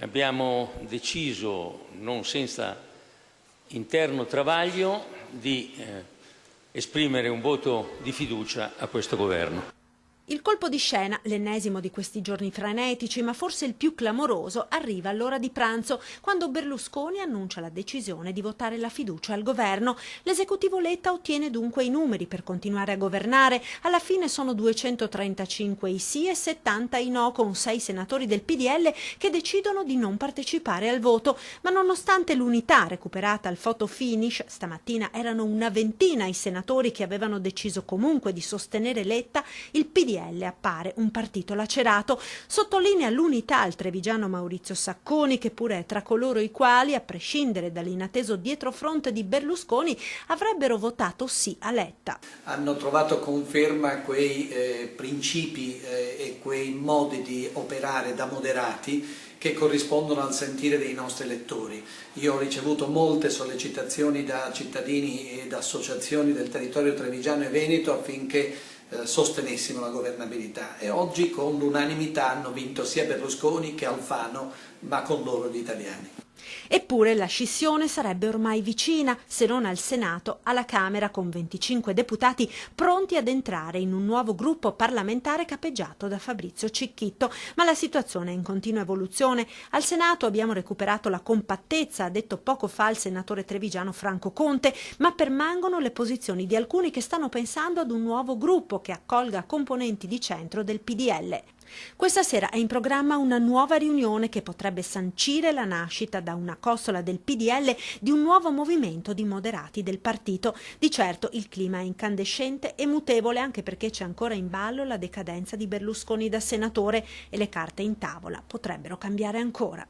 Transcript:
abbiamo deciso, non senza interno travaglio, di esprimere un voto di fiducia a questo Governo. Il colpo di scena, l'ennesimo di questi giorni frenetici, ma forse il più clamoroso, arriva all'ora di pranzo, quando Berlusconi annuncia la decisione di votare la fiducia al governo. L'esecutivo Letta ottiene dunque i numeri per continuare a governare. Alla fine sono 235 i sì e 70 i no, con 6 senatori del PDL che decidono di non partecipare al voto. Ma nonostante l'unità recuperata al photo finish, stamattina erano una ventina i senatori che avevano deciso comunque di sostenere Letta, il PDL appare un partito lacerato. Sottolinea l'unità il trevigiano Maurizio Sacconi, che pure è tra coloro i quali, a prescindere dall'inatteso dietrofront di Berlusconi, avrebbero votato sì a Letta. Hanno trovato conferma quei principi e quei modi di operare da moderati che corrispondono al sentire dei nostri elettori. Io ho ricevuto molte sollecitazioni da cittadini ed associazioni del territorio trevigiano e veneto affinché sostenessimo la governabilità, e oggi con l'unanimità hanno vinto sia Berlusconi che Alfano, ma con loro gli italiani. Eppure la scissione sarebbe ormai vicina, se non al Senato, alla Camera, con 25 deputati pronti ad entrare in un nuovo gruppo parlamentare capeggiato da Fabrizio Cicchitto. Ma la situazione è in continua evoluzione. Al Senato abbiamo recuperato la compattezza, ha detto poco fa il senatore trevigiano Franco Conte, ma permangono le posizioni di alcuni che stanno pensando ad un nuovo gruppo che accolga componenti di centro del PDL. Questa sera è in programma una nuova riunione che potrebbe sancire la nascita da una costola del PDL di un nuovo movimento di moderati del partito. Di certo il clima è incandescente e mutevole, anche perché c'è ancora in ballo la decadenza di Berlusconi da senatore e le carte in tavola potrebbero cambiare ancora.